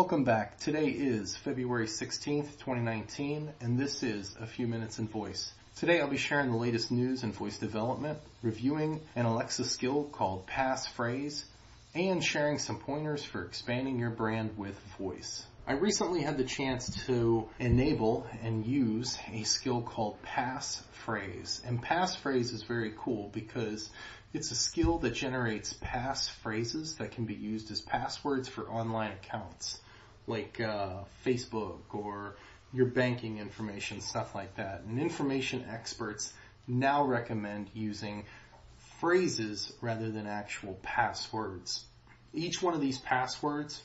Welcome back. Today is February 16th, 2019, and this is A Few Minutes in Voice. Today I'll be sharing the latest news in voice development, reviewing an Alexa skill called passphrase, and sharing some pointers for expanding your brand with voice. I recently had the chance to enable and use a skill called passphrase. And passphrase is very cool because it's a skill that generates passphrases that can be used as passwords for online accounts, like Facebook or your banking information, stuff like that. And information experts now recommend using phrases rather than actual passwords. Each one of these passwords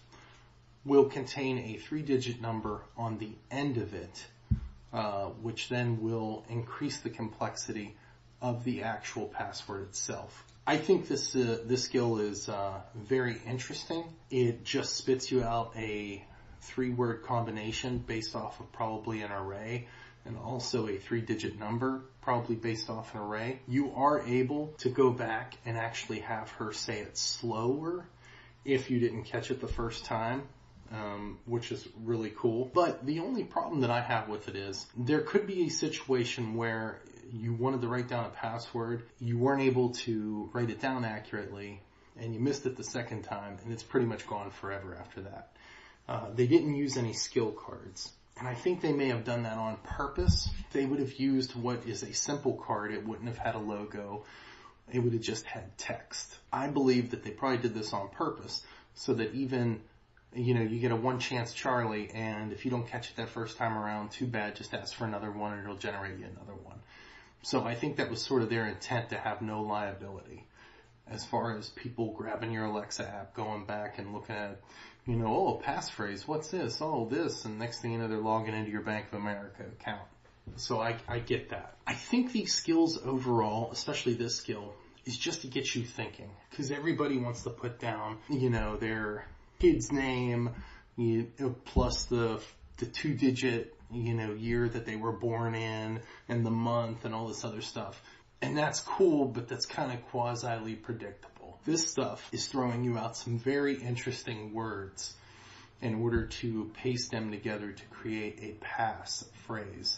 will contain a 3-digit number on the end of it, which then will increase the complexity of the actual password itself. I think this skill is very interesting. It just spits you out a 3-word combination based off of probably an array, and also a 3-digit number probably based off an array. You are able to go back and actually have her say it slower if you didn't catch it the first time. Which is really cool. But the only problem that I have with it is there could be a situation where you wanted to write down a password, you weren't able to write it down accurately, and you missed it the second time, and it's pretty much gone forever after that. They didn't use any skill cards. And I think they may have done that on purpose. If they would have used what is a simple card, it wouldn't have had a logo. It would have just had text. I believe that they probably did this on purpose so that even you get a one chance Charlie, and if you don't catch it that first time around, too bad, just ask for another one and it'll generate you another one. So I think that was sort of their intent, to have no liability as far as people grabbing your Alexa app, going back and looking at, oh, passphrase, what's this? Oh, this, and next thing you know, they're logging into your Bank of America account. So I get that. I think these skills overall, especially this skill, is just to get you thinking, because everybody wants to put down, their kid's name, plus the 2-digit, year that they were born in, and the month, and all this other stuff. And that's cool, but that's kind of quasi predictable. This stuff is throwing you out some very interesting words in order to paste them together to create a passphrase.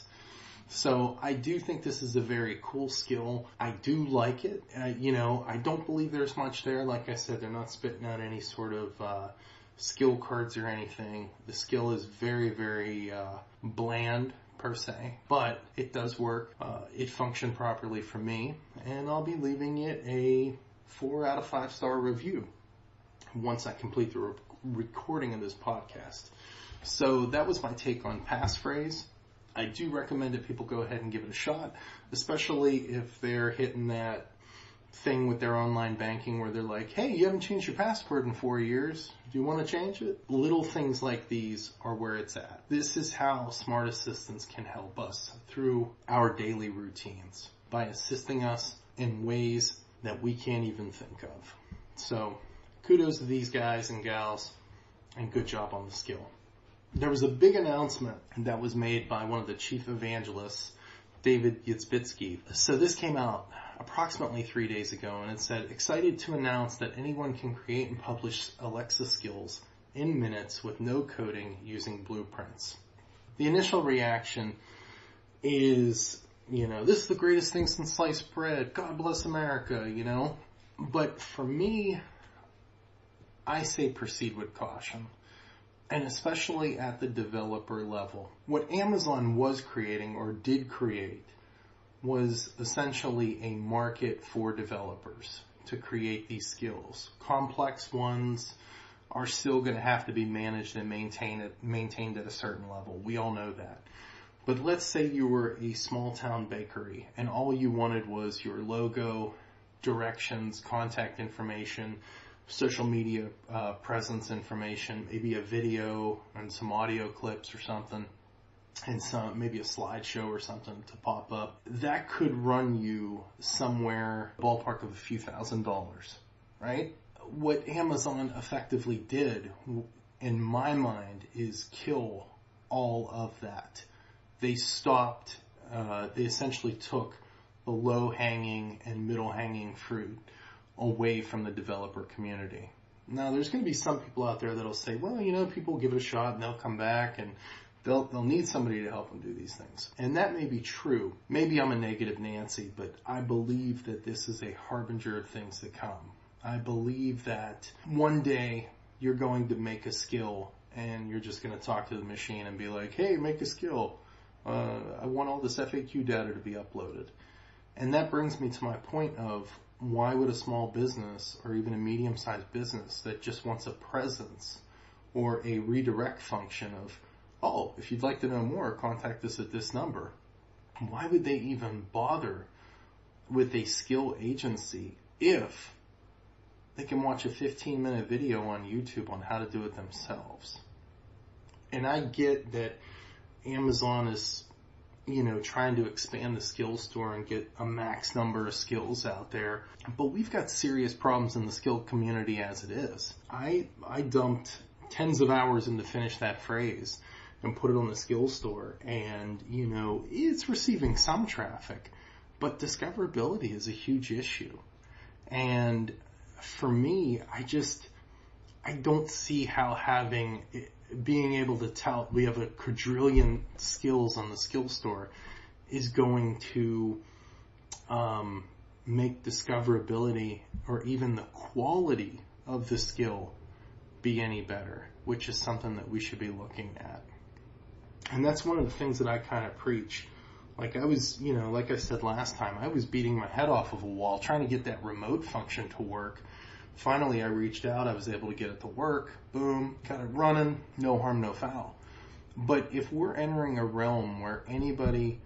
So I do think this is a very cool skill. I do like it. I don't believe there's much there. Like I said, they're not spitting out any sort of skill cards or anything. The skill is very, very bland per se, but it does work. It functioned properly for me, and I'll be leaving it a 4 out of 5 star review once I complete the recording of this podcast. So that was my take on passphrase. I do recommend that people go ahead and give it a shot, especially if they're hitting that thing with their online banking where they're like, hey, you haven't changed your password in 4 years. Do you want to change it? Little things like these are where it's at. This is how smart assistants can help us through our daily routines, by assisting us in ways that we can't even think of. So kudos to these guys and gals, and good job on the skill. There was a big announcement that was made by one of the chief evangelists, David Yitzbitsky. So this came out approximately 3 days ago, and it said, excited to announce that anyone can create and publish Alexa skills in minutes with no coding using blueprints. The initial reaction is, this is the greatest thing since sliced bread. God bless America, But for me, I say proceed with caution. And especially at the developer level. What Amazon was creating, or did create, was essentially a market for developers to create these skills. Complex ones are still going to have to be managed and maintained at a certain level. We all know that. But let's say you were a small town bakery and all you wanted was your logo, directions, contact information, social media presence information, maybe a video and some audio clips or something, and maybe a slideshow or something to pop up. That could run you somewhere ballpark of a few $1,000s, right? What Amazon effectively did, in my mind, is kill all of that. They stopped, they essentially took the low-hanging and middle-hanging fruit away from the developer community. Now, there's going to be some people out there that'll say, well, people give it a shot and they'll come back and they'll need somebody to help them do these things. And that may be true. Maybe I'm a negative Nancy, but I believe that this is a harbinger of things to come. I believe that one day you're going to make a skill and you're just going to talk to the machine and be like, hey, make a skill. I want all this FAQ data to be uploaded. And that brings me to my point of, why would a small business or even a medium-sized business that just wants a presence or a redirect function of, oh, if you'd like to know more, contact us at this number. Why would they even bother with a skill agency if they can watch a 15-minute video on YouTube on how to do it themselves? And I get that Amazon is, trying to expand the skills store and get a max number of skills out there. But we've got serious problems in the skill community as it is. I dumped tens of hours in to finish that phrase and put it on the skills store. And, it's receiving some traffic. But discoverability is a huge issue. And for me, I don't see how being able to tout we have a quadrillion skills on the skill store is going to make discoverability or even the quality of the skill be any better, which is something that we should be looking at. And that's one of the things that I kind of preach. Like I was, like I said last time, I was beating my head off of a wall trying to get that remote function to work. Finally, I reached out. I was able to get it to work. Boom, got it running. No harm, no foul. But if we're entering a realm where anybody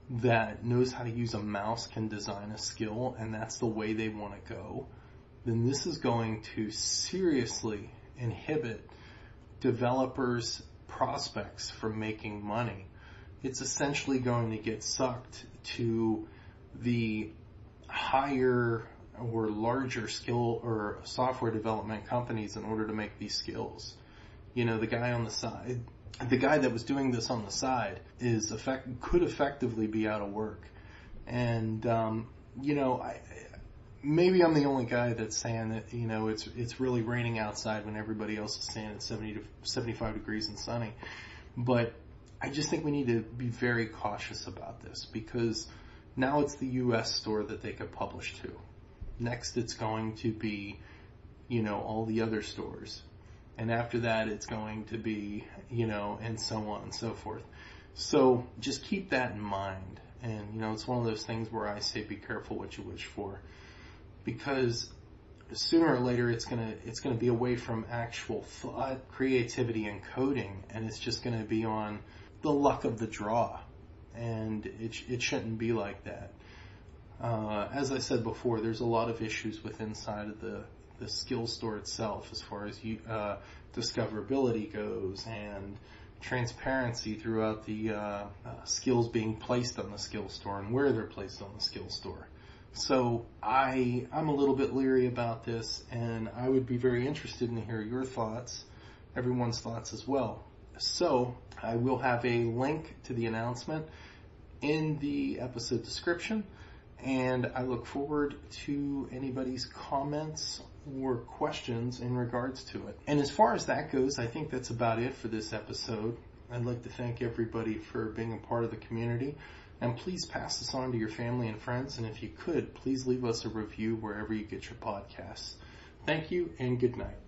that knows how to use a mouse can design a skill and that's the way they want to go, then this is going to seriously inhibit developers, prospects from making money. It's essentially going to get sucked to the higher or larger skill or software development companies in order to make these skills. The guy on the side, the guy that was doing this on the side could effectively be out of work. And, maybe I'm the only guy that's saying that, it's really raining outside when everybody else is saying it's 70 to 75 degrees and sunny. But I just think we need to be very cautious about this because now it's the U.S. store that they could publish to. Next, it's going to be, all the other stores. And after that, it's going to be, and so on and so forth. So just keep that in mind. And, it's one of those things where I say be careful what you wish for. Because sooner or later, it's gonna be away from actual thought, creativity, and coding. And it's just going to be on the luck of the draw. And it shouldn't be like that. As I said before, there's a lot of issues with inside of the skill store itself as far as discoverability goes and transparency throughout the skills being placed on the skill store and where they're placed on the skill store. So I'm a little bit leery about this, and I would be very interested in hearing your thoughts, everyone's thoughts as well. So I will have a link to the announcement in the episode description. And I look forward to anybody's comments or questions in regards to it. And as far as that goes, I think that's about it for this episode. I'd like to thank everybody for being a part of the community. And please pass this on to your family and friends. And if you could, please leave us a review wherever you get your podcasts. Thank you and good night.